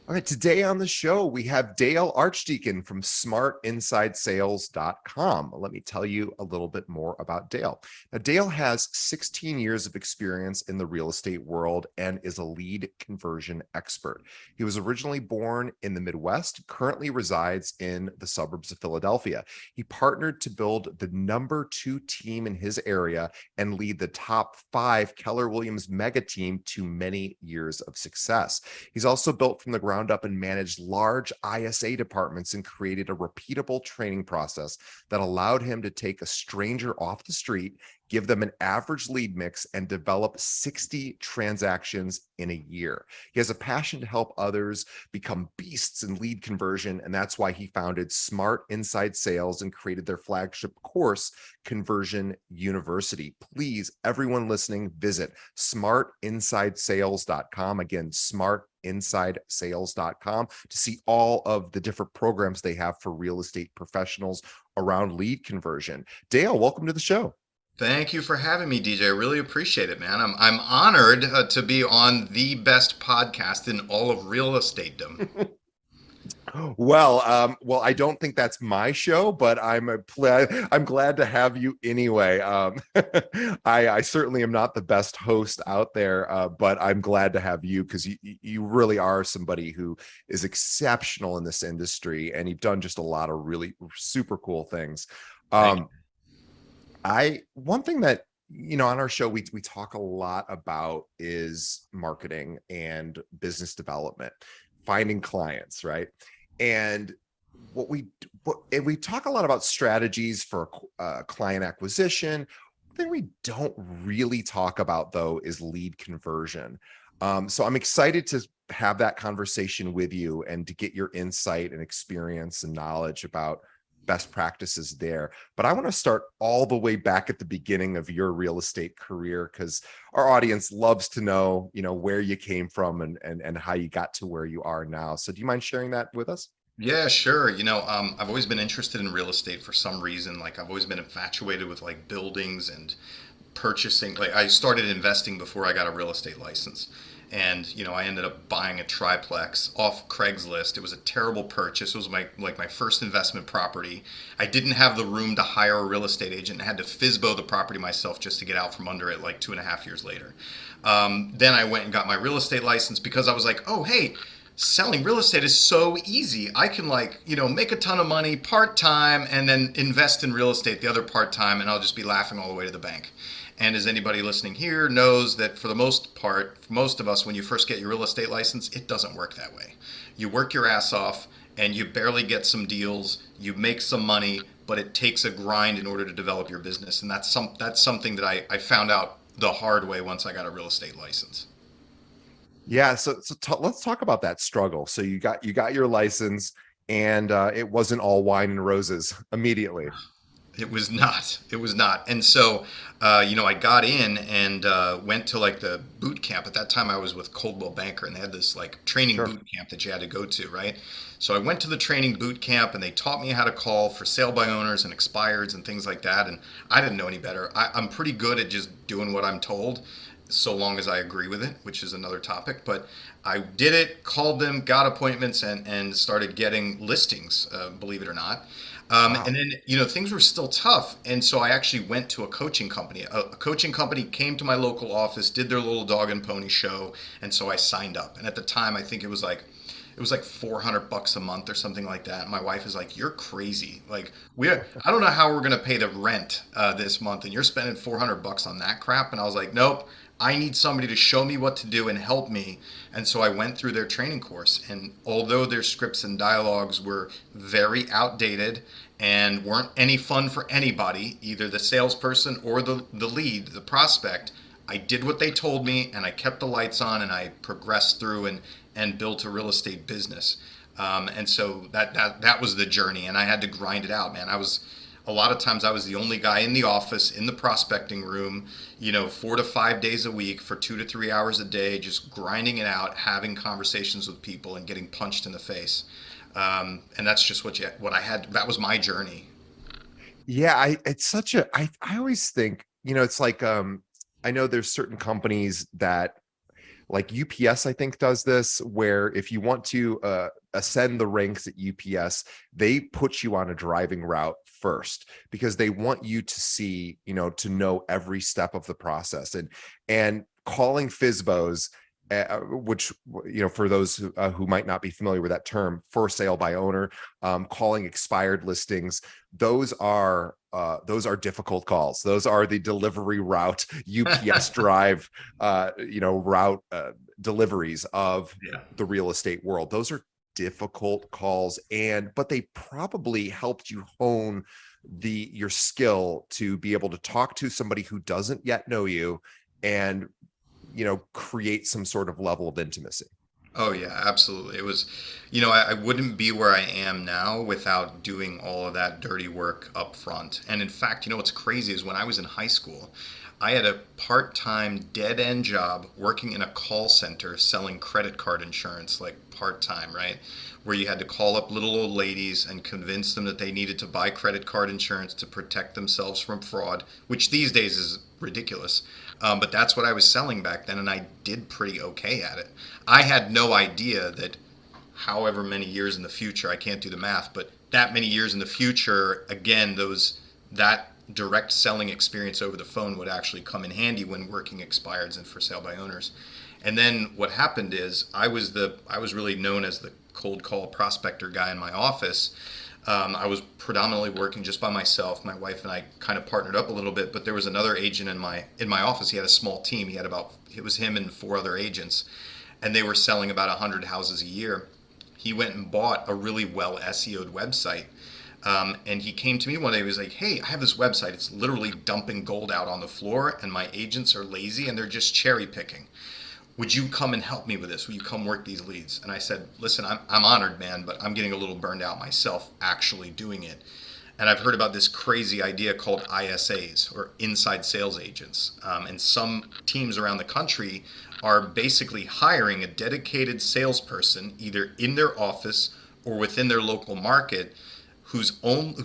All right, today on the show, we have Dale Archdeacon from smartinsidesales.com. Let me tell you a little bit more about Dale. Now, Dale has 16 years of experience in the real estate world and is a lead conversion expert. He was originally born in the Midwest, currently resides in the suburbs of Philadelphia. He partnered to build the number 2 team in his area and lead the top 5 Keller Williams mega team to many years of success. He's also built from the ground up and managed large ISA departments and created a repeatable training process that allowed him to take a stranger off the street, give them an average lead mix, and develop 60 transactions in a year. He has a passion to help others become beasts in lead conversion, and that's why he founded Smart Inside Sales and created their flagship course, Conversion University. Please, everyone listening, visit smartinsidesales.com. Again, smartinsidesales.com to see all of the different programs they have for real estate professionals around lead conversion. Dale, welcome to the show. Thank you for having me, DJ. I really appreciate it, man. I'm honored to be on the best podcast in all of real estatetdom. Well, I don't think that's my show, but I'm glad to have you anyway. I certainly am not the best host out there, but I'm glad to have you because you really are somebody who is exceptional in this industry, and you've done just a lot of really super cool things. Thank you. Um, I one thing that on our show we talk a lot about is marketing and business development, finding clients, right? And and we talk a lot about strategies for client acquisition. One thing we don't really talk about though is lead conversion. So I'm excited to have that conversation with you and to get your insight and experience and knowledge about best practices there. But I want to start all the way back at the beginning of your real estate career because our audience loves to know, where you came from and how you got to where you are now. So do you mind sharing that with us? Yeah, sure. I've always been interested in real estate for some reason. Like, I've always been infatuated with like buildings and purchasing. Like, I started investing before I got a real estate license. And I ended up buying a triplex off Craigslist. It was a terrible purchase. It was my first investment property. I didn't have the room to hire a real estate agent and had to FISBO the property myself just to get out from under it like 2.5 years later. Then I went and got my real estate license because I was like, oh, hey, selling real estate is so easy. I can make a ton of money part time and then invest in real estate the other part time, and I'll just be laughing all the way to the bank. And as anybody listening here knows, that for the most part, for most of us, when you first get your real estate license, it doesn't work that way. You work your ass off and you barely get some deals, you make some money, but it takes a grind in order to develop your business. And that's something that I found out the hard way once I got a real estate license. Yeah, let's talk about that struggle. So you got your license, and it wasn't all wine and roses immediately. It was not. It was not. And so, I got in and went to like the boot camp. At that time, I was with Coldwell Banker, and they had this like training Sure. boot camp that you had to go to, right? So I went to the training boot camp, and they taught me how to call for sale by owners and expireds and things like that. And I didn't know any better. I'm pretty good at just doing what I'm told, so long as I agree with it, which is another topic. But I did it, called them, got appointments, and started getting listings, believe it or not. And Wow. then, things were still tough. And so I actually went to a coaching company. A coaching company came to my local office, did their little dog and pony show. And so I signed up. And at the time, I think it was like $400 a month or something like that. And my wife is like, "You're crazy. Like, I don't know how we're going to pay the rent this month. And you're spending $400 on that crap." And I was like, "Nope. I need somebody to show me what to do and help me." And so I went through their training course. And although their scripts and dialogues were very outdated and weren't any fun for anybody, either the salesperson or the lead, the prospect, I did what they told me and I kept the lights on and I progressed through and built a real estate business. And so that was the journey, and I had to grind it out, man. A lot of times I was the only guy in the office in the prospecting room, 4 to 5 days a week for 2 to 3 hours a day, just grinding it out, having conversations with people and getting punched in the face. And that's just what I had. That was my journey. Yeah, I always think, it's like I know there's certain companies that Like UPS, I think, does this, where if you want to ascend the ranks at UPS, they put you on a driving route first because they want you to see, to know every step of the process. And calling FISBOs, which, for those who might not be familiar with that term, for sale by owner, calling expired listings, those are difficult calls. Those are the delivery route, UPS drive, route deliveries of Yeah. the real estate world. Those are difficult calls, but they probably helped you hone your skill to be able to talk to somebody who doesn't yet know you and create some sort of level of intimacy. Oh yeah, absolutely. It was, I wouldn't be where I am now without doing all of that dirty work up front. And in fact, what's crazy is when I was in high school, I had a part-time dead-end job working in a call center selling credit card insurance, like part-time, right? Where you had to call up little old ladies and convince them that they needed to buy credit card insurance to protect themselves from fraud, which these days is ridiculous. But that's what I was selling back then, and I did pretty okay at it. I had no idea that however many years in the future, I can't do the math, but that many years in the future, again, that direct selling experience over the phone would actually come in handy when working expireds and for sale by owners. And then what happened is I was really known as the cold call prospector guy in my office. I was predominantly working just by myself. My wife and I kind of partnered up a little bit, but there was another agent in my office. He had a small team. It was him and four other agents, and they were selling about 100 houses a year. He went and bought a really well SEO'd website. And he came to me one day. He was like, "Hey, I have this website. It's literally dumping gold out on the floor, and my agents are lazy and they're just cherry picking. Would you come and help me with this? Will you come work these leads?" And I said, "Listen, I'm honored, man, but I'm getting a little burned out myself actually doing it. And I've heard about this crazy idea called ISAs, or inside sales agents. And some teams around the country are basically hiring a dedicated salesperson either in their office or within their local market whose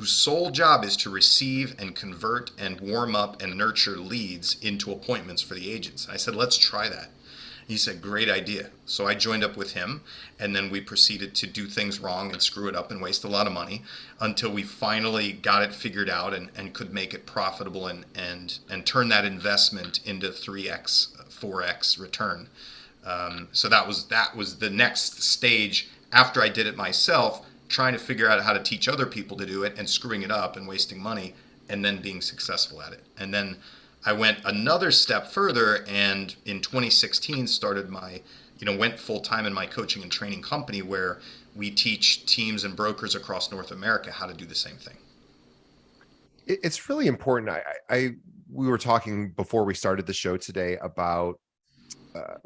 sole job is to receive and convert and warm up and nurture leads into appointments for the agents." I said, "Let's try that." He said, "Great idea." So I joined up with him, and then we proceeded to do things wrong and screw it up and waste a lot of money until we finally got it figured out and could make it profitable and turn that investment into 3x, 4x return. So that was the next stage after I did it myself, trying to figure out how to teach other people to do it and screwing it up and wasting money and then being successful at it. And then I went another step further, and in 2016 went full time in my coaching and training company where we teach teams and brokers across North America how to do the same thing. It's really important. We were talking before we started the show today about uh,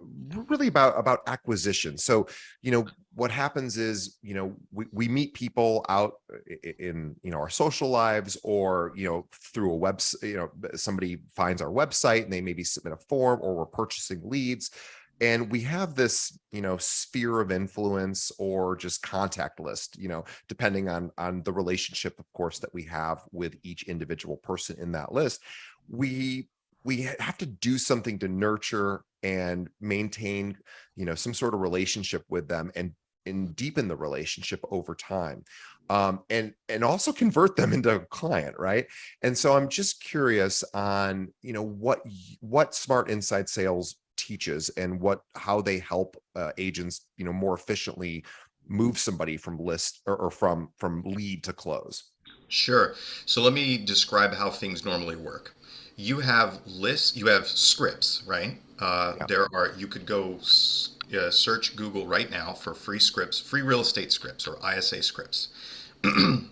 really about acquisition. So, what happens is, we meet people out in, our social lives, or, through a website, somebody finds our website and they maybe submit a form, or we're purchasing leads. And we have this, sphere of influence or just contact list, depending on the relationship, of course, that we have with each individual person in that list. We have to do something to nurture and maintain, some sort of relationship with them, and deepen the relationship over time, and also convert them into a client, right? And so I'm just curious on, what Smart Inside Sales teaches, and how they help agents, more efficiently move somebody from list, or from lead to close. Sure. So let me describe how things normally work. You have lists, you have scripts, right? Yeah. You could go search Google right now for free scripts, free real estate scripts, or ISA scripts.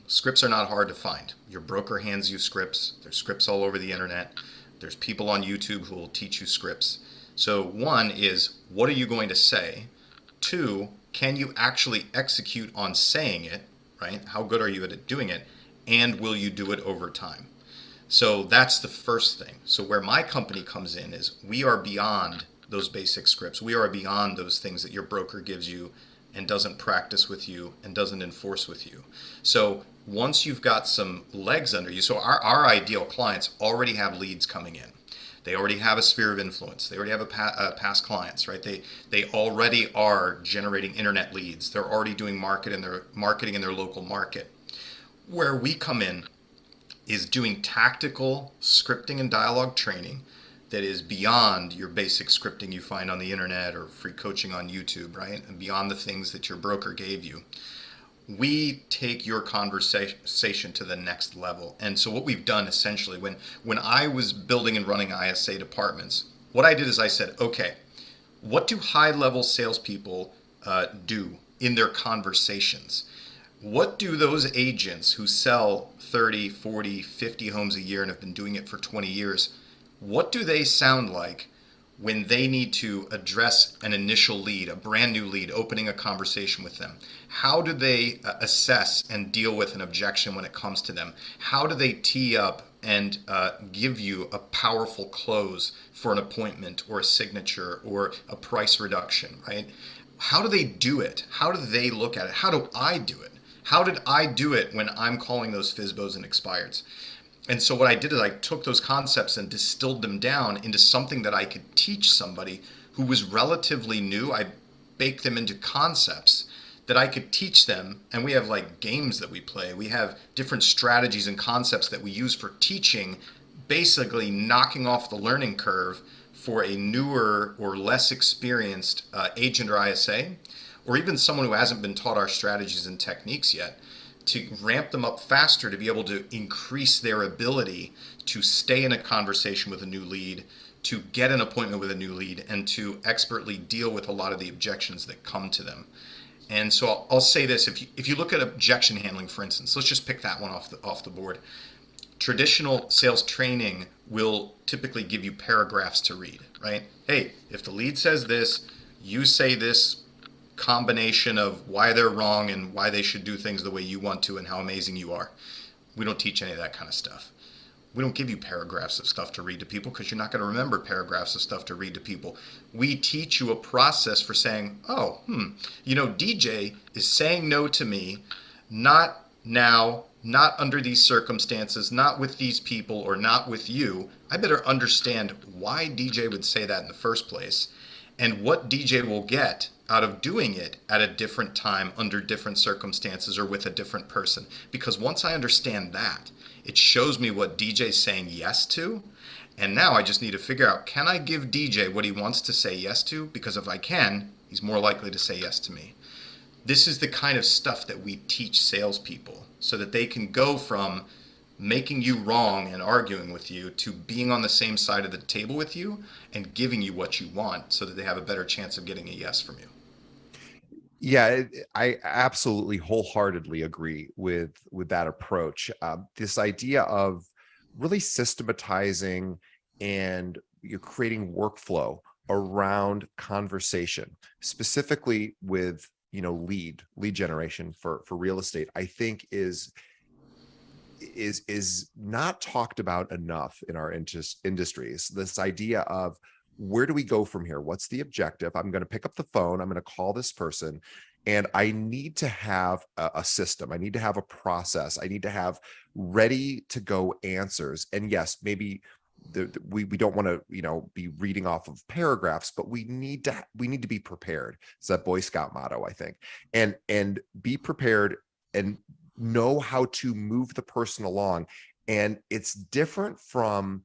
Scripts are not hard to find. Your broker hands you scripts. There's scripts all over the internet. There's people on YouTube who will teach you scripts. So one is, what are you going to say? Two, can you actually execute on saying it, right? How good are you at doing it? And will you do it over time? So that's the first thing. So where my company comes in is we are beyond those basic scripts. We are beyond those things that your broker gives you and doesn't practice with you and doesn't enforce with you. So once you've got some legs under you, so our ideal clients already have leads coming in. They already have a sphere of influence. They already have past clients, right? They already are generating internet leads. They're already doing marketing in their local market. Where we come in is doing tactical scripting and dialogue training that is beyond your basic scripting you find on the internet or free coaching on YouTube, right? And beyond the things that your broker gave you. We take your conversation to the next level. And so what we've done essentially, when I was building and running ISA departments, what I did is I said, okay, what do high level salespeople do in their conversations? What do those agents who sell 30, 40, 50 homes a year and have been doing it for 20 years, what do they sound like when they need to address an initial lead, a brand new lead, opening a conversation with them? How do they assess and deal with an objection when it comes to them? How do they tee up and give you a powerful close for an appointment or a signature or a price reduction, right? How do they do it? How do they look at it? How do I do it? How did I do it when I'm calling those FSBOs and expireds? And so what I did is I took those concepts and distilled them down into something that I could teach somebody who was relatively new. I baked them into concepts that I could teach them. And we have like games that we play. We have different strategies and concepts that we use for teaching, basically knocking off the learning curve for a newer or less experienced agent or ISA, or even someone who hasn't been taught our strategies and techniques yet, to ramp them up faster to be able to increase their ability to stay in a conversation with a new lead, to get an appointment with a new lead, and to expertly deal with a lot of the objections that come to them. And so I'll say this, if you look at objection handling, for instance, let's just pick that one off the board. Traditional sales training will typically give you paragraphs to read, right? Hey, if the lead says this, you say this combination of why they're wrong and why they should do things the way you want to and how amazing you are. We don't teach any of that kind of stuff. We don't give you paragraphs of stuff to read to people because you're not going to remember paragraphs of stuff to read to people. We teach you a process for saying, DJ is saying no to me, not now, not under these circumstances, not with these people, or not with you. I better understand why DJ would say that in the first place and what DJ will get out of doing it at a different time, under different circumstances, or with a different person. Because once I understand that, it shows me what DJ's saying yes to. And now I just need to figure out, can I give DJ what he wants to say yes to? Because if I can, he's more likely to say yes to me. This is the kind of stuff that we teach salespeople so that they can go from making you wrong and arguing with you to being on the same side of the table with you and giving you what you want so that they have a better chance of getting a yes from you. Yeah, I absolutely wholeheartedly agree with that approach. This idea of really systematizing and you're creating workflow around conversation, specifically with lead generation for real estate, I think is not talked about enough in our industries. This idea of, where do we go from here? What's the objective? I'm going to pick up the phone. I'm going to call this person, and I need to have a system. I need to have a process. I need to have ready to go answers. And yes, maybe we don't want to be reading off of paragraphs, but we need to be prepared. It's that Boy Scout motto, I think, and be prepared and know how to move the person along. And it's different from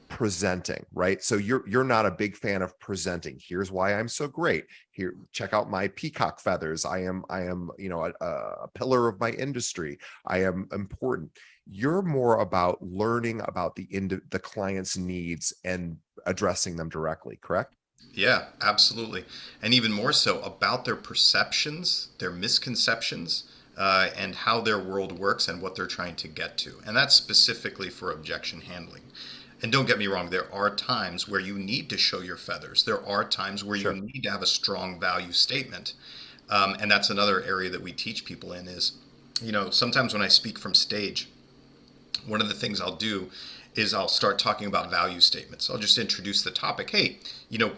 presenting, right? So you're not a big fan of presenting. Here's why I'm so great. Here, check out my peacock feathers. I am a pillar of my industry. I am important. You're more about learning about the client's needs and addressing them directly, correct? Yeah, absolutely. And even more so about their perceptions, their misconceptions, and how their world works and what they're trying to get to. And that's specifically for objection handling. And don't get me wrong, there are times where you need to show your feathers. There are times where Sure. you need to have a strong value statement. And that's another area that we teach people in is, sometimes when I speak from stage, one of the things I'll do is I'll start talking about value statements. I'll just introduce the topic. Hey,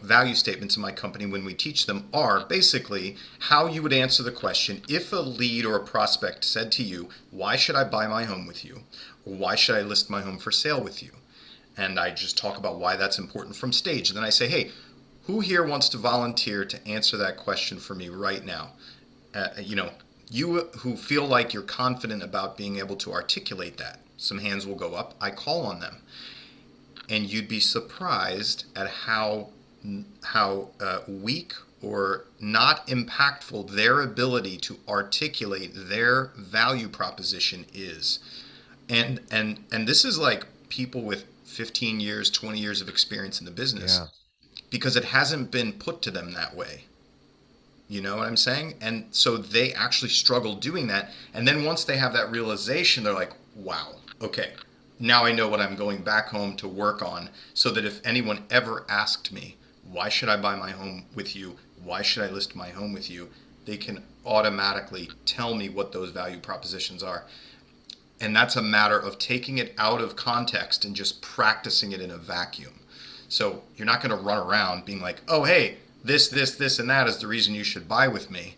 value statements in my company, when we teach them, are basically how you would answer the question if a lead or a prospect said to you, why should I buy my home with you? Or why should I list my home for sale with you? and I just talk about why that's important from stage. And then I say, hey, who here wants to volunteer to answer that question for me right now? You know, you who feel like you're confident about being able to articulate that. Some hands will go up. I call on them, and you'd be surprised at how weak or not impactful their ability to articulate their value proposition is. And this is like people with 15 years, 20 years of experience in the business, Yeah. because it hasn't been put to them that way. You know what I'm saying? And so they actually struggle doing that. And then once they have that realization, they're like, wow, okay, now I know what I'm going back home to work on, so that if anyone ever asked me, why should I buy my home with you? Why should I list my home with you? They can automatically tell me what those value propositions are. And that's a matter of taking it out of context and just practicing it in a vacuum. So you're not going to run around being like, oh, hey, this, and that is the reason you should buy with me.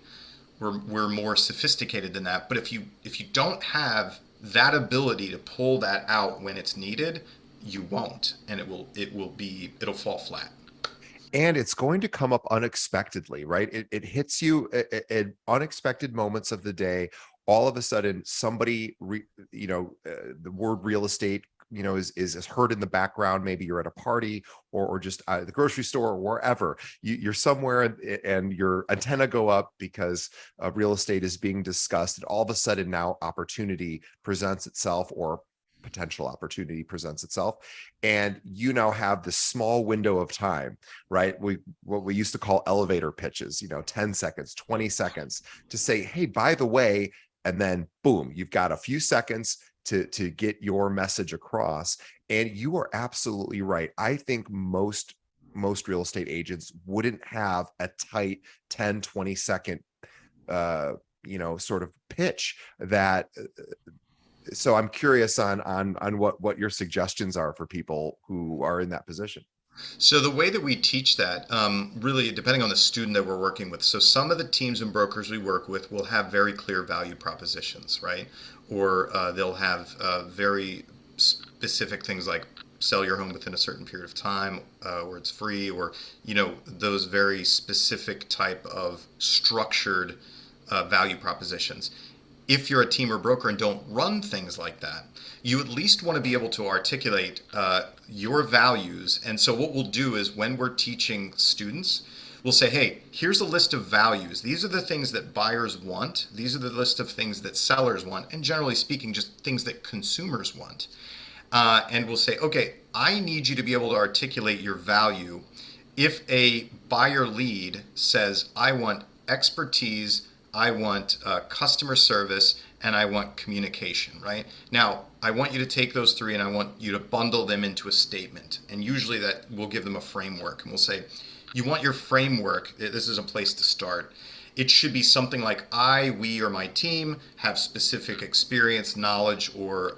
We're more sophisticated than that. But if you don't have that ability to pull that out when it's needed, you won't, and it'll fall flat. And it's going to come up unexpectedly, right? It hits you at unexpected moments of the day. All of a sudden, the word real estate, is heard in the background. Maybe you're at a party, or just at the grocery store, or wherever. You're somewhere, and your antenna go up because real estate is being discussed. And all of a sudden, now opportunity presents itself, or potential opportunity presents itself, and you now have this small window of time, right? What we used to call elevator pitches, 10 seconds, 20 seconds, to say, hey, by the way. And then boom, you've got a few seconds to get your message across. And you are absolutely right. I think most real estate agents wouldn't have a tight 10-20 second sort of pitch. That So I'm curious on what your suggestions are for people who are in that position. So the way that we teach that, really depending on the student that we're working with. So some of the teams and brokers we work with will have very clear value propositions, right? Or they'll have very specific things like sell your home within a certain period of time, or it's free, or those very specific type of structured value propositions. If you're a team or broker and don't run things like that, you at least want to be able to articulate your values. And so what we'll do is, when we're teaching students, we'll say, hey, here's a list of values. These are the things that buyers want. These are the list of things that sellers want. And generally speaking, just things that consumers want. And we'll say, okay, I need you to be able to articulate your value. If a buyer lead says, I want expertise, I want customer service, and I want communication, right? Now, I want you to take those three and I want you to bundle them into a statement. And usually that we'll give them a framework, and we'll say, you want your framework, this is a place to start. It should be something like, we, or my team have specific experience, knowledge, or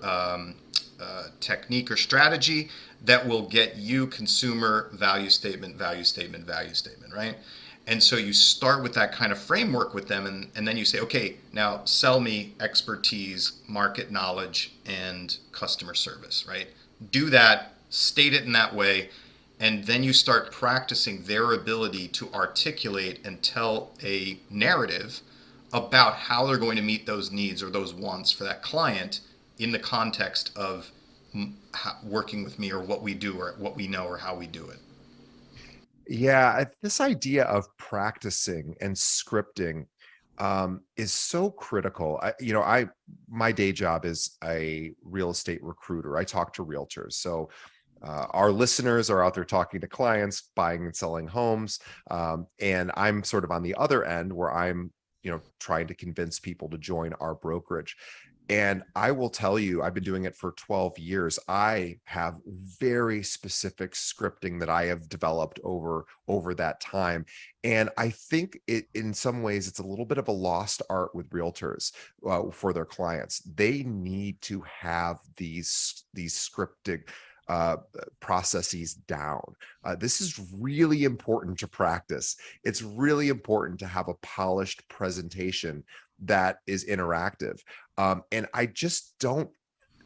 technique or strategy that will get you consumer value statement, value statement, value statement, right? And so you start with that kind of framework with them, and then you say, okay, now sell me expertise, market knowledge, and customer service, right? Do that, state it in that way, and then you start practicing their ability to articulate and tell a narrative about how they're going to meet those needs or those wants for that client in the context of working with me, or what we do, or what we know, or how we do it. Yeah, this idea of practicing and scripting is so critical. My day job is a real estate recruiter. I talk to realtors. So our listeners are out there talking to clients, buying and selling homes, and I'm sort of on the other end, where I'm trying to convince people to join our brokerage. And I will tell you, I've been doing it for 12 years. I have very specific scripting that I have developed over that time. And I think in some ways, it's a little bit of a lost art with realtors for their clients. They need to have these scripted processes down. This is really important to practice. It's really important to have a polished presentation that is interactive. And I just don't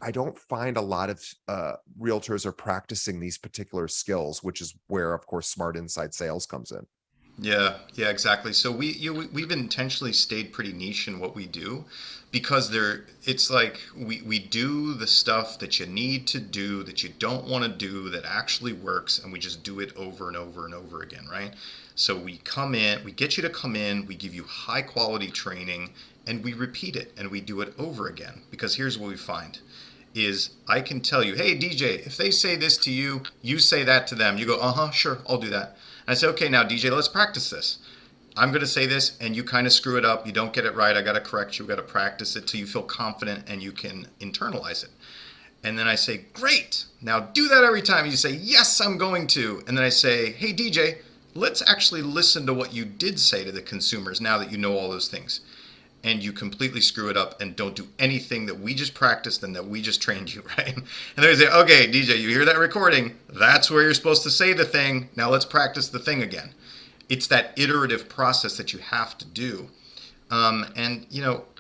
I don't find a lot of realtors are practicing these particular skills, which is where, of course, smart inside sales comes in. Yeah, yeah, exactly. So we've intentionally stayed pretty niche in what we do because it's like we do the stuff that you need to do that you don't want to do that actually works, and we just do it over and over and over again, right? So we come in, we get you to come in, we give you high quality training, and we repeat it and we do it over again because here's what we find is I can tell you, hey DJ, if they say this to you, you say that to them. You go, uh-huh, sure, I'll do that. And I say, okay, now DJ, let's practice this. I'm going to say this and you kind of screw it up. You don't get it right. I got to correct you. We got to practice it till you feel confident and you can internalize it. And then I say, great. Now do that every time. You say, yes, I'm going to. And then I say, hey, DJ, let's actually listen to what you did say to the consumers now that you know all those things. And you completely screw it up and don't do anything that we just practiced and that we just trained you, right? And they say, okay, DJ, you hear that recording? That's where you're supposed to say the thing. Now let's practice the thing again. It's that iterative process that you have to do. And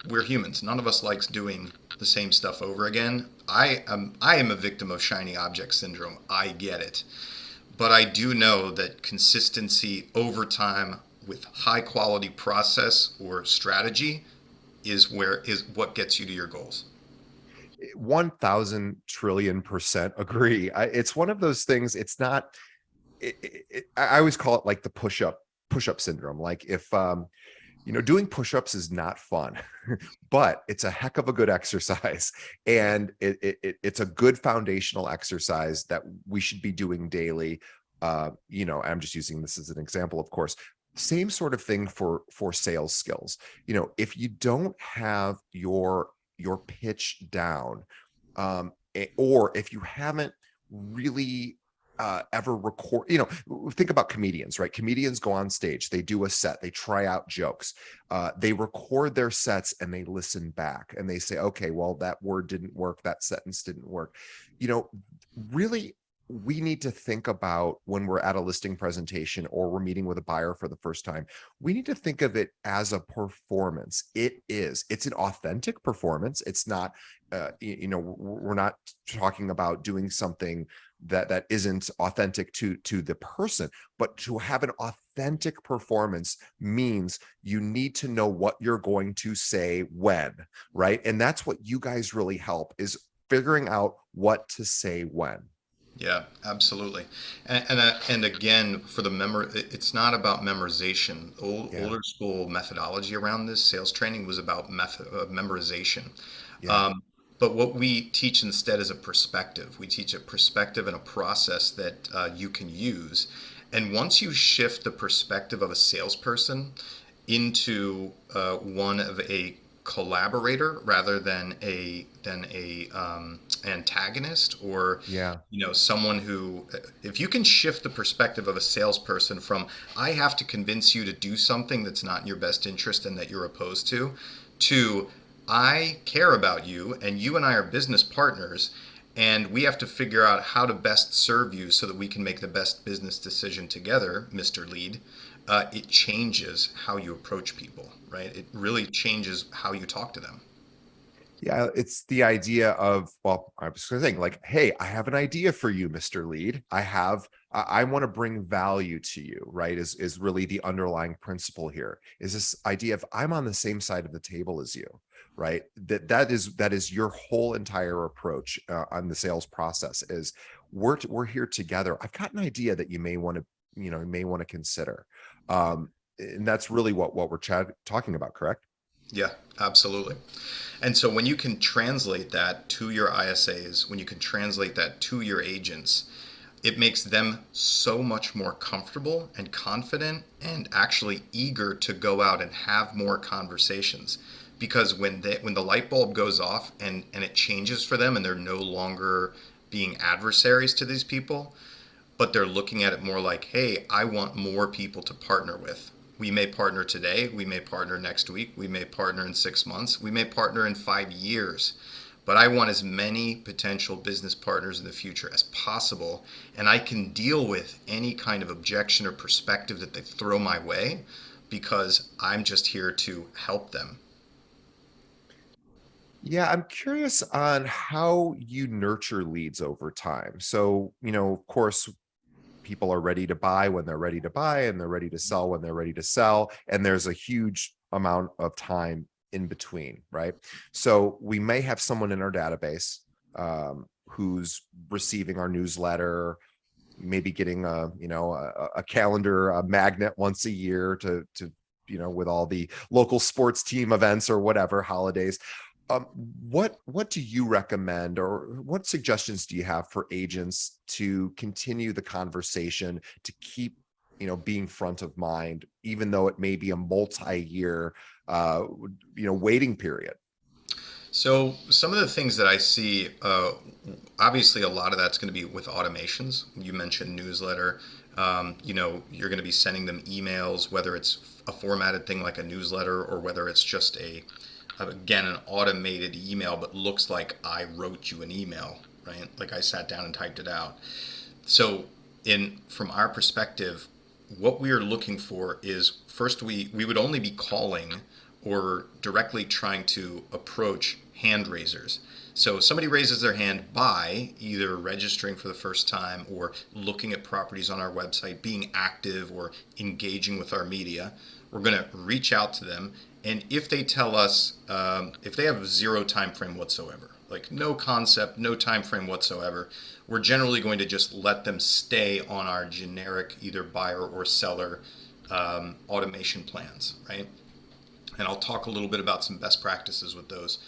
we're humans. None of us likes doing the same stuff over again. I am a victim of shiny object syndrome. I get it. But I do know that consistency over time with high quality process or strategy is what gets you to your goals. 1000 trillion% agree. It's one of those things. It's not, I always call it like the push up syndrome. Like if, doing push-ups is not fun, but it's a heck of a good exercise. And it's a good foundational exercise that we should be doing daily. I'm just using this as an example, of course. Same sort of thing for sales skills. If you don't have your pitch down, or if you haven't really ever record, think about comedians, right? Comedians go on stage, they do a set, they try out jokes, they record their sets and they listen back and they say, okay, well, that word didn't work, that sentence didn't work. Really, we need to think about when we're at a listing presentation or we're meeting with a buyer for the first time, we need to think of it as a performance. It's an authentic performance. It's not, we're not talking about doing something that isn't authentic to the person, but to have an authentic performance means you need to know what you're going to say when, right? And that's what you guys really help, is figuring out what to say when. Yeah, absolutely. And again, for the it's not about memorization. Yeah, Older school methodology around this sales training was about memorization. yeah. Um, but what we teach instead is a perspective. We teach a perspective and a process that you can use. And once you shift the perspective of a salesperson into one of a collaborator rather than a antagonist, or Yeah. someone who, if you can shift the perspective of a salesperson from I have to convince you to do something that's not in your best interest and that you're opposed to I care about you and you and I are business partners and we have to figure out how to best serve you so that we can make the best business decision together, Mr. Lead. It changes how you approach people, right? It really changes how you talk to them. Yeah, it's the idea of, well, I was going to think like, hey, I have an idea for you, Mr. Lead. I want to bring value to you, right? Is really the underlying principle here. Is this idea of I'm on the same side of the table as you, right? That is your whole entire approach on the sales process. Is we're here together. I've got an idea that you may want to, consider. And that's really what we're talking about, correct? Yeah, absolutely. And so when you can translate that to your ISAs, when you can translate that to your agents, it makes them so much more comfortable and confident and actually eager to go out and have more conversations. Because when the light bulb goes off and it changes for them and they're no longer being adversaries to these people, but they're looking at it more like, hey, I want more people to partner with. We may partner today, we may partner next week, we may partner in 6 months, we may partner in 5 years. But I want as many potential business partners in the future as possible, and I can deal with any kind of objection or perspective that they throw my way because I'm just here to help them. Yeah, I'm curious on how you nurture leads over time. So, of course, people are ready to buy when they're ready to buy, and they're ready to sell when they're ready to sell. And there's a huge amount of time in between, right? So we may have someone in our database who's receiving our newsletter, maybe getting a calendar, a magnet once a year to with all the local sports team events or whatever holidays. What do you recommend, or what suggestions do you have for agents to continue the conversation, to keep being front of mind, even though it may be a multi-year waiting period? So some of the things that I see, obviously, a lot of that's going to be with automations. You mentioned newsletter. You're going to be sending them emails, whether it's a formatted thing like a newsletter or whether it's just again, an automated email, but looks like I wrote you an email, right? Like I sat down and typed it out. So, from our perspective, what we are looking for is first we would only be calling or directly trying to approach hand raisers. So somebody raises their hand by either registering for the first time or looking at properties on our website, being active or engaging with our media. We're going to reach out to them, and if they tell us, if they have zero time frame whatsoever, like no concept, no time frame whatsoever, we're generally going to just let them stay on our generic either buyer or seller automation plans, right? And I'll talk a little bit about some best practices with those.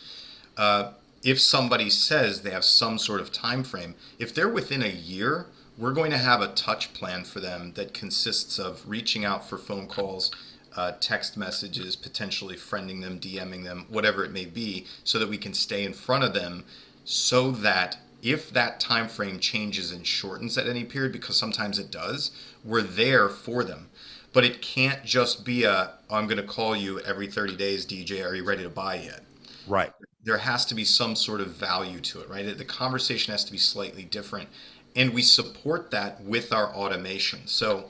If somebody says they have some sort of time frame, if they're within a year, we're going to have a touch plan for them that consists of reaching out for phone calls, text messages, potentially friending them, DMing them, whatever it may be, so that we can stay in front of them, so that if that time frame changes and shortens at any period, because sometimes it does, we're there for them. But it can't just be I'm going to call you every 30 days, DJ, are you ready to buy yet? Right. There has to be some sort of value to it, right? The conversation has to be slightly different. And we support that with our automation. So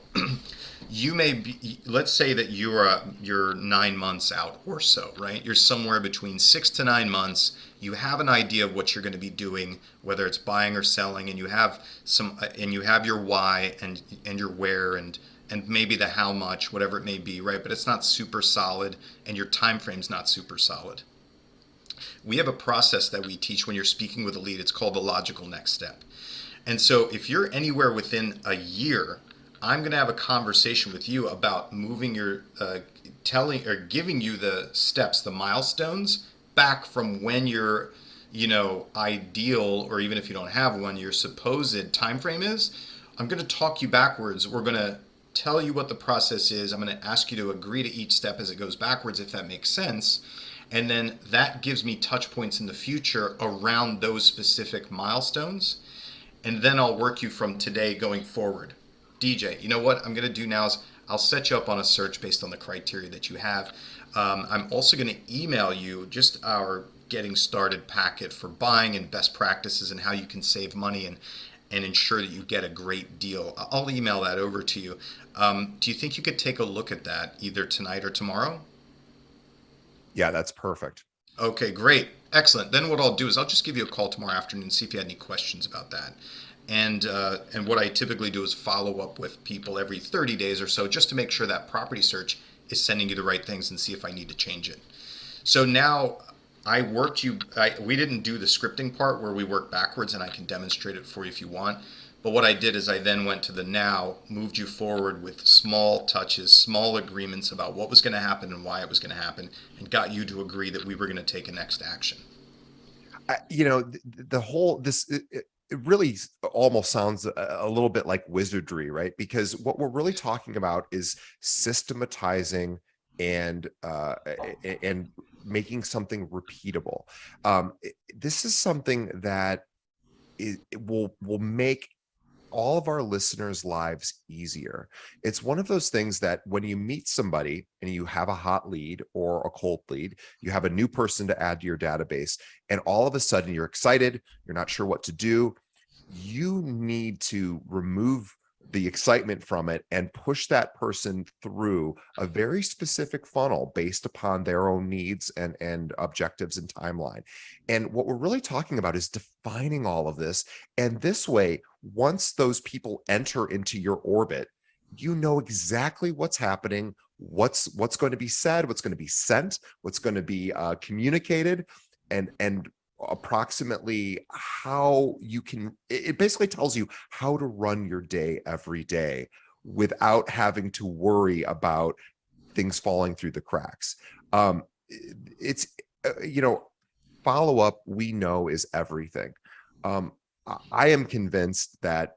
you may be, let's say that you're 9 months out or so, right? You're somewhere between 6 to 9 months. You have an idea of what you're going to be doing, whether it's buying or selling, and you have and you have your why and your where and maybe the how much, whatever it may be, right? But it's not super solid, and your time frame's not super solid. We have a process that we teach when you're speaking with a lead. It's called the logical next step. And so if you're anywhere within a year, I'm going to have a conversation with you about moving your telling or giving you the steps, the milestones back from when your ideal, or even if you don't have one, your supposed time frame is. I'm going to talk you backwards. We're going to tell you what the process is. I'm going to ask you to agree to each step as it goes backwards, if that makes sense. And then that gives me touch points in the future around those specific milestones. And then I'll work you from today going forward. DJ, you know what I'm going to do now is I'll set you up on a search based on the criteria that you have. I'm also going to email you just our getting started packet for buying and best practices and how you can save money and ensure that you get a great deal. I'll email that over to you. Do you think you could take a look at that either tonight or tomorrow? Yeah, that's perfect. Okay, great. Excellent. Then what I'll do is I'll just give you a call tomorrow afternoon and see if you had any questions about that. And what I typically do is follow up with people every 30 days or so just to make sure that property search is sending you the right things and see if I need to change it. So now we didn't do the scripting part where we work backwards, and I can demonstrate it for you if you want. But what I did is I then went to the now, moved you forward with small touches, small agreements about what was going to happen and why it was going to happen, and got you to agree that we were going to take a next action. The whole it really almost sounds a little bit like wizardry, right? Because what we're really talking about is systematizing and and making something repeatable. This is something that it will make all of our listeners' lives easier. It's one of those things that when you meet somebody and you have a hot lead or a cold lead, you have a new person to add to your database, and all of a sudden you're excited, you're not sure what to do. You need to remove the excitement from it and push that person through a very specific funnel based upon their own needs and objectives and timeline. And what we're really talking about is defining all of this. And this way, once those people enter into your orbit, you know exactly what's happening, what's going to be said, what's going to be sent, what's going to be communicated, and approximately how you can. It basically tells you how to run your day every day without having to worry about things falling through the cracks. It's you know, follow up, we know, is everything. I am convinced that,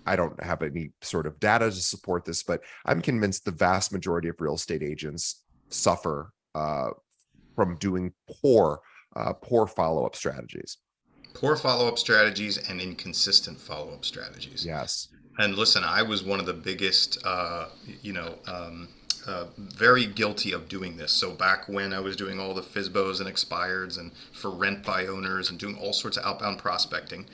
I don't have any sort of data to support this, but I'm convinced the vast majority of real estate agents suffer from doing poor follow-up strategies. Poor follow-up strategies and inconsistent follow-up strategies. Yes. And listen, I was one of the biggest, very guilty of doing this. So back when I was doing all the FSBOs and expireds and for rent by owners and doing all sorts of outbound prospecting,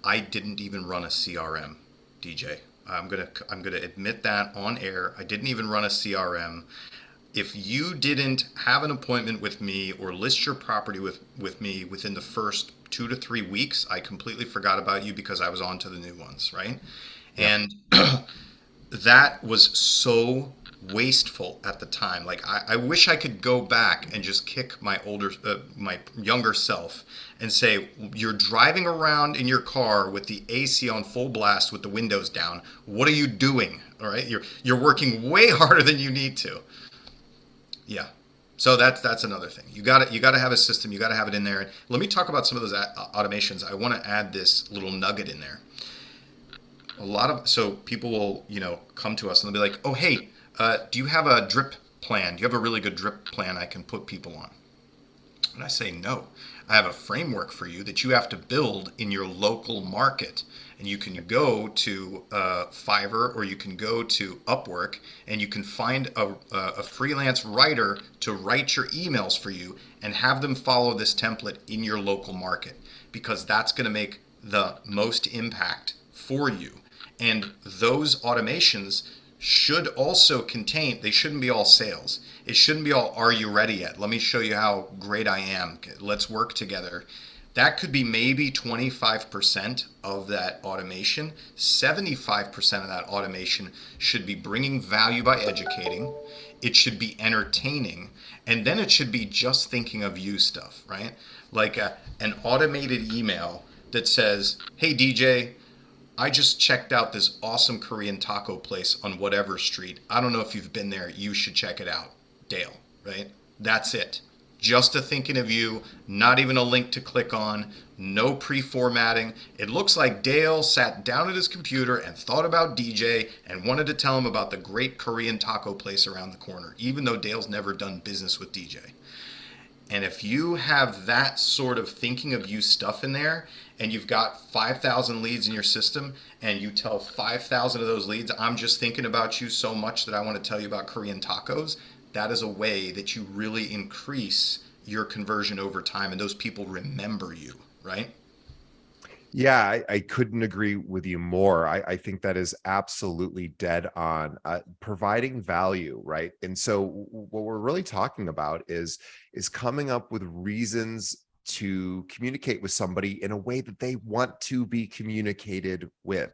I didn't even run a CRM, DJ. I'm gonna admit that on air. I didn't even run a CRM. If you didn't have an appointment with me or list your property with me within the first 2 to 3 weeks, I completely forgot about you because I was on to the new ones, right? Yep. And that was so wasteful at the time. Like I wish I could go back and just kick my younger self and say, you're driving around in your car with the AC on full blast with the windows down. What are you doing? All right, you're working way harder than you need to. Yeah. So that's another thing. You got to have a system. You got to have it in there. Let me talk about some of those automations. I want to add this little nugget in there. So people will come to us and they'll be like, oh hey, do you have a drip plan? Do you have a really good drip plan I can put people on? And I say, no, I have a framework for you that you have to build in your local market. And you can go to Fiverr or you can go to Upwork and you can find a freelance writer to write your emails for you and have them follow this template in your local market, because that's going to make the most impact for you. And those automations should also contain, they shouldn't be all sales. It shouldn't be all, are you ready yet? Let me show you how great I am. Let's work together. That could be maybe 25% of that automation. 75% of that automation should be bringing value by educating. It should be entertaining. And then it should be just thinking of you stuff, right? Like an automated email that says, hey, DJ, I just checked out this awesome Korean taco place on whatever street. I don't know if you've been there. You should check it out. Dale, right? That's it. Just a thinking of you, not even a link to click on, no pre-formatting. It looks like Dale sat down at his computer and thought about DJ and wanted to tell him about the great Korean taco place around the corner, even though Dale's never done business with DJ. And if you have that sort of thinking of you stuff in there, and you've got 5,000 leads in your system, and you tell 5,000 of those leads, I'm just thinking about you so much that I want to tell you about Korean tacos, that is a way that you really increase your conversion over time, and those people remember you, right? Yeah, I couldn't agree with you more. I think that is absolutely dead on. Providing value, right? And so what we're really talking about is coming up with reasons to communicate with somebody in a way that they want to be communicated with,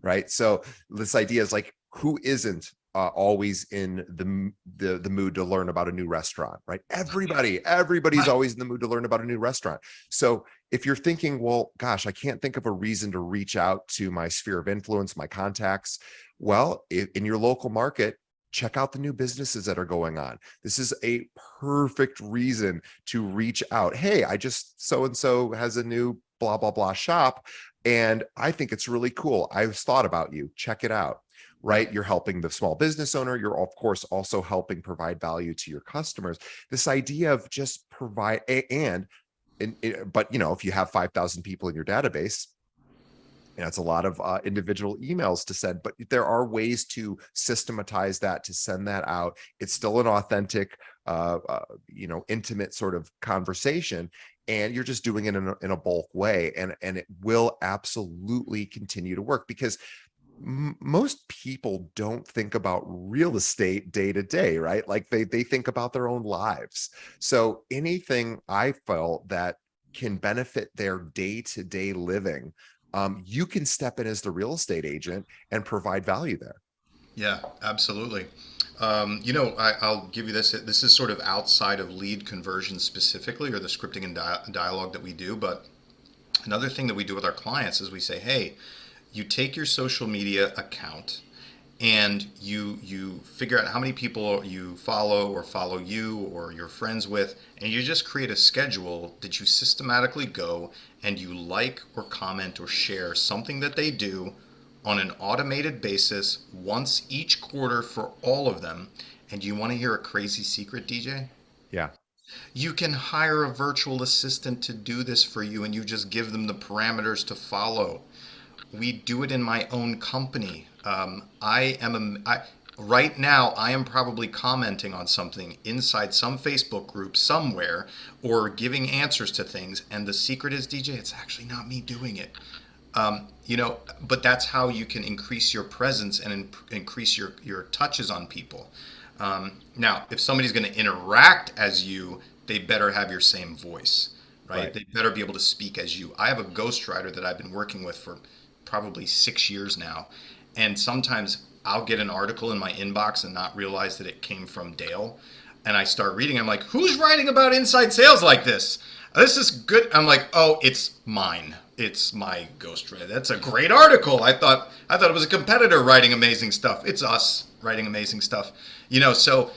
right? So this idea is like, who isn't always in the mood to learn about a new restaurant, right? Everybody's always in the mood to learn about a new restaurant. So if you're thinking, well, gosh, I can't think of a reason to reach out to my sphere of influence, my contacts, well, in your local market, check out the new businesses that are going on. This is a perfect reason to reach out. Hey, I just, so and so has a new blah blah blah shop, and I think it's really cool. I've thought about you. Check it out. Right? You're helping the small business owner. You're of course also helping provide value to your customers. This idea of just provide but if you have 5,000 people in your database, it's a lot of individual emails to send, but there are ways to systematize that, to send that out. It's still an authentic, intimate sort of conversation, and you're just doing it in a bulk way, and it will absolutely continue to work, because Most people don't think about real estate day to day, right? Like they think about their own lives. So anything I felt that can benefit their day to day living, you can step in as the real estate agent and provide value there. Yeah, absolutely. I'll give you this. This is sort of outside of lead conversion specifically, or the scripting and dialogue that we do. But another thing that we do with our clients is we say, hey, you take your social media account and you figure out how many people you follow you or you're friends with, and you just create a schedule that you systematically go and you like or comment or share something that they do on an automated basis once each quarter for all of them. And you want to hear a crazy secret, DJ? Yeah. You can hire a virtual assistant to do this for you, and you just give them the parameters to follow. We do it in my own company. Right now, I am probably commenting on something inside some Facebook group somewhere or giving answers to things. And the secret is, DJ, it's actually not me doing it. But that's how you can increase your presence and increase your touches on people. Now, if somebody's going to interact as you, they better have your same voice, right? Right. They better be able to speak as you. I have a ghostwriter that I've been working with for probably 6 years now. And sometimes I'll get an article in my inbox and not realize that it came from Dale. And I start reading. I'm like, who's writing about inside sales like this? This is good. I'm like, oh, it's mine. It's my ghostwriter. That's a great article. I thought it was a competitor writing amazing stuff. It's us writing amazing stuff. So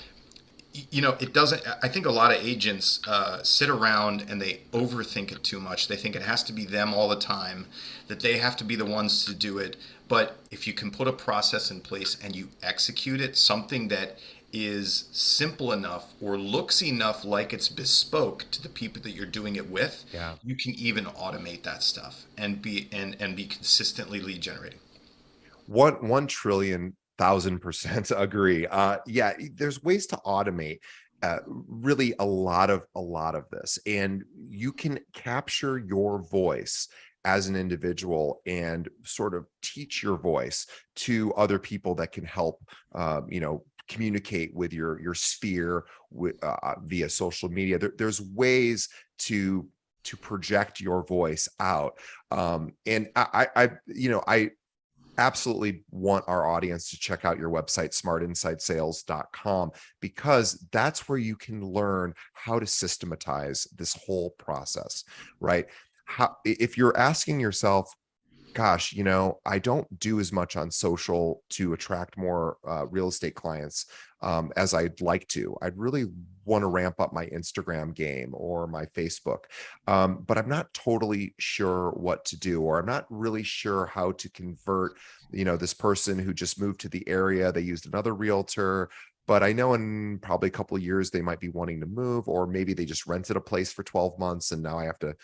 it doesn't. I think a lot of agents sit around and they overthink it too much. They think it has to be them all the time, that they have to be the ones to do it. But if you can put a process in place and you execute it, something that is simple enough or looks enough like it's bespoke to the people that you're doing it with, Yeah. you can even automate that stuff and be consistently lead generating. 1,000,000% agree. Yeah, there's ways to automate really a lot of this, and you can capture your voice as an individual and sort of teach your voice to other people that can help, communicate with your sphere via social media. There's ways to project your voice out, and I absolutely want our audience to check out your website, smartinsidesales.com, because that's where you can learn how to systematize this whole process, right? If you're asking yourself, gosh, I don't do as much on social to attract more real estate clients as I'd like to. I'd really want to ramp up my Instagram game or my Facebook, but I'm not totally sure what to do, or I'm not really sure how to convert, this person who just moved to the area. They used another realtor, but I know in probably a couple of years they might be wanting to move, or maybe they just rented a place for 12 months and now I have to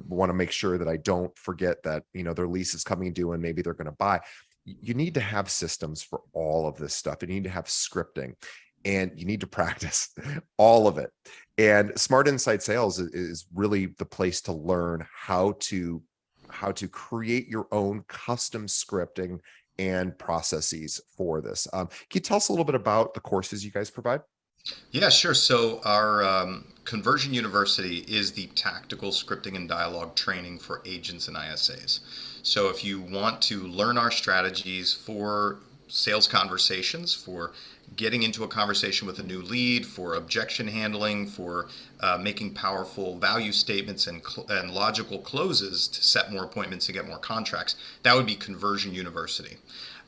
want to make sure that I don't forget that, their lease is coming due and maybe they're going to buy. You need to have systems for all of this stuff. You need to have scripting and you need to practice all of it. And Smart Inside Sales is really the place to learn how to create your own custom scripting and processes for this. Can you tell us a little bit about the courses you guys provide? Yeah, sure. So our Conversion University is the tactical scripting and dialogue training for agents and ISAs. So if you want to learn our strategies for sales conversations, for getting into a conversation with a new lead, for objection handling, for making powerful value statements and logical closes to set more appointments and get more contracts, that would be Conversion University.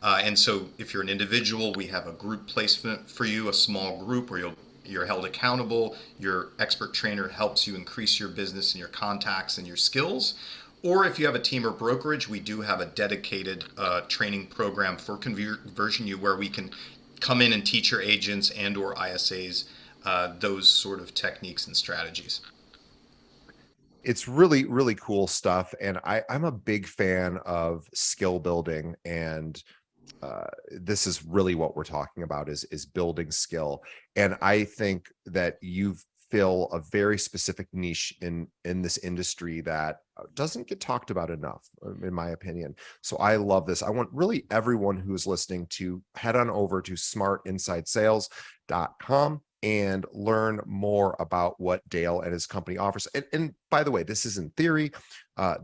And so if you're an individual, we have a group placement for you, a small group where you're held accountable. Your expert trainer helps you increase your business and your contacts and your skills. Or if you have a team or brokerage, we do have a dedicated training program for Conversion U where we can come in and teach your agents and or ISAs those sort of techniques and strategies. It's really, really cool stuff. And I'm a big fan of skill building, and this is really what we're talking about is building skill. And I think that you've fill a very specific niche in this industry that doesn't get talked about enough, in my opinion. So I love this. I want really everyone who is listening to head on over to smartinsidesales.com and learn more about what Dale and his company offers. And by the way, this is in theory.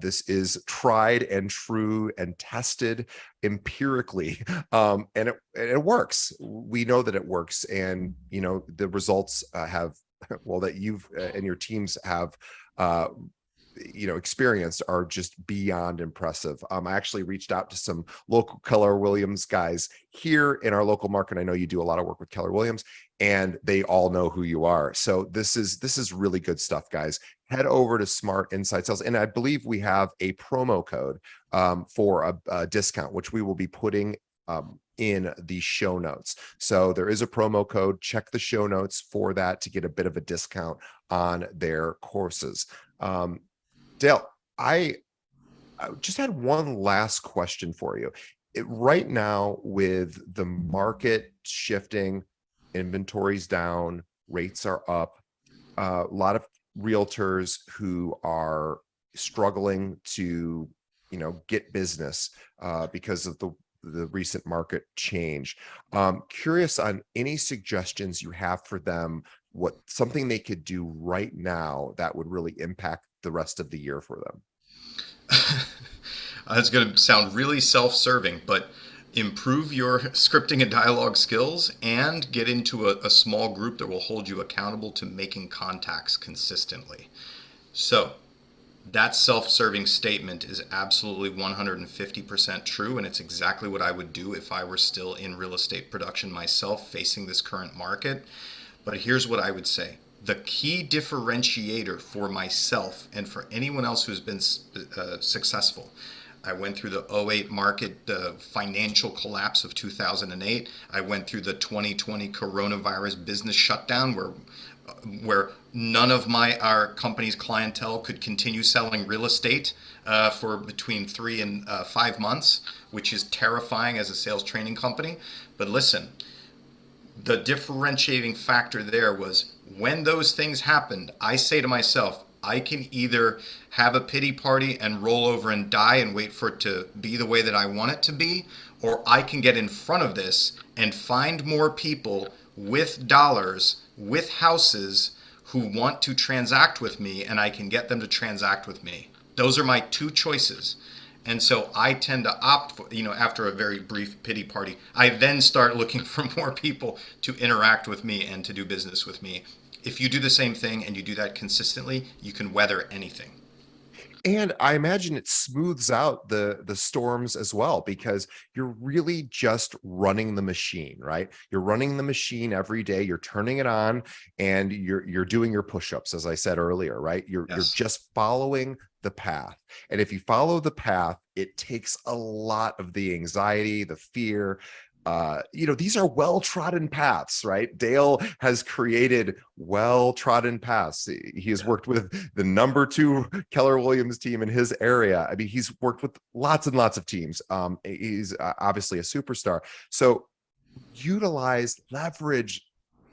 This is tried and true and tested empirically, and it works. We know that it works, and the results have well that you've and your teams have uh, experienced are just beyond impressive. I actually reached out to some local Keller Williams guys here in our local market. I know you do a lot of work with Keller Williams, and they all know who you are. So this is really good stuff, guys. Head over to Smart Inside Sales, and I believe we have a promo code for a discount, which we will be putting in the show notes. So there is a promo code. Check the show notes for that to get a bit of a discount on their courses. Dale, I just had one last question for you. Right now, with the market shifting, inventories down, rates are up, a lot of realtors who are struggling to, get business because of the recent market change. Curious on any suggestions you have for them, what something they could do right now that would really impact the rest of the year for them. That's going to sound really self-serving, but improve your scripting and dialogue skills and get into a small group that will hold you accountable to making contacts consistently. So that self-serving statement is absolutely 150% true, and it's exactly what I would do if I were still in real estate production myself facing this current market. But here's what I would say. The key differentiator for myself and for anyone else who's been successful. I went through the '08 market, the financial collapse of 2008. I went through the 2020 coronavirus business shutdown where none of our company's clientele could continue selling real estate for between 3 and 5 months, which is terrifying as a sales training company. But listen, the differentiating factor there was when those things happened, I say to myself, I can either have a pity party and roll over and die and wait for it to be the way that I want it to be, or I can get in front of this and find more people with dollars, with houses who want to transact with me, and I can get them to transact with me. Those are my two choices. And so I tend to opt for, after a very brief pity party, I then start looking for more people to interact with me and to do business with me. If you do the same thing and you do that consistently, you can weather anything. And I imagine it smooths out the storms as well, because you're really just running the machine, right? You're running the machine every day. You're turning it on, and you're doing your push-ups, as I said earlier, right? You're Yes. just following the path. And if you follow the path, it takes a lot of the anxiety, the fear. These are well-trodden paths, right? Dale has created well-trodden paths. He has worked with the #2 Keller Williams team in his area. I mean, he's worked with lots and lots of teams. He's obviously a superstar. So leverage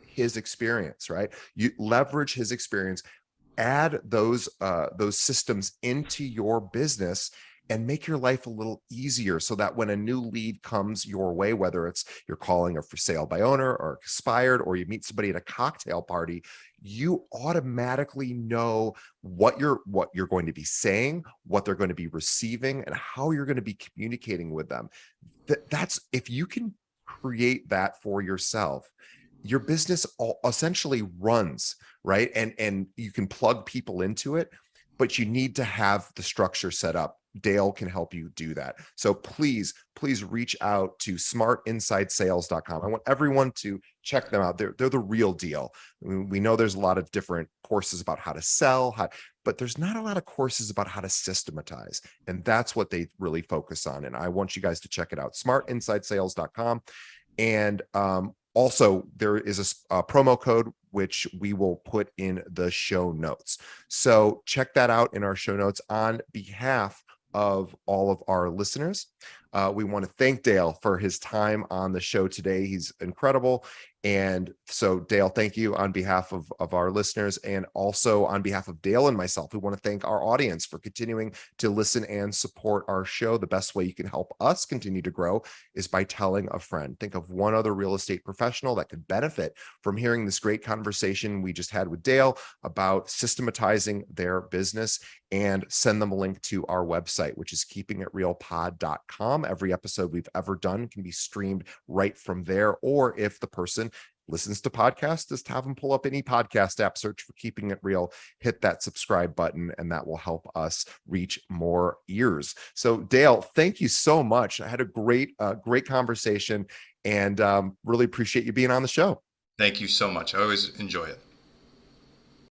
his experience, right? You leverage his experience, add those systems into your business, and make your life a little easier, so that when a new lead comes your way, whether it's you're calling a for sale by owner or expired, or you meet somebody at a cocktail party, you automatically know what you're going to be saying, what they're going to be receiving, and how you're going to be communicating with them. That's if you can create that for yourself, your business essentially runs, right? And you can plug people into it, but you need to have the structure set up. Dale can help you do that. So please reach out to smartinsidesales.com. I want everyone to check them out. They're the real deal. I mean, we know there's a lot of different courses about how to sell, but there's not a lot of courses about how to systematize. And that's what they really focus on. And I want you guys to check it out, smartinsidesales.com. And also, there is a promo code which we will put in the show notes. So check that out in our show notes. On behalf of all of our listeners, we want to thank Dale for his time on the show today. He's incredible. And so, Dale, thank you on behalf of our listeners, and also on behalf of Dale and myself. We want to thank our audience for continuing to listen and support our show. The best way you can help us continue to grow is by telling a friend. Think of one other real estate professional that could benefit from hearing this great conversation we just had with Dale about systematizing their business, and send them a link to our website, which is keepingitrealpod.com. Every episode we've ever done can be streamed right from there. Or if the person listens to podcasts, just have them pull up any podcast app, search for Keeping It Real, hit that subscribe button, and that will help us reach more ears. So Dale, thank you so much. I had a great conversation, and really appreciate you being on the show. Thank you so much. I always enjoy it.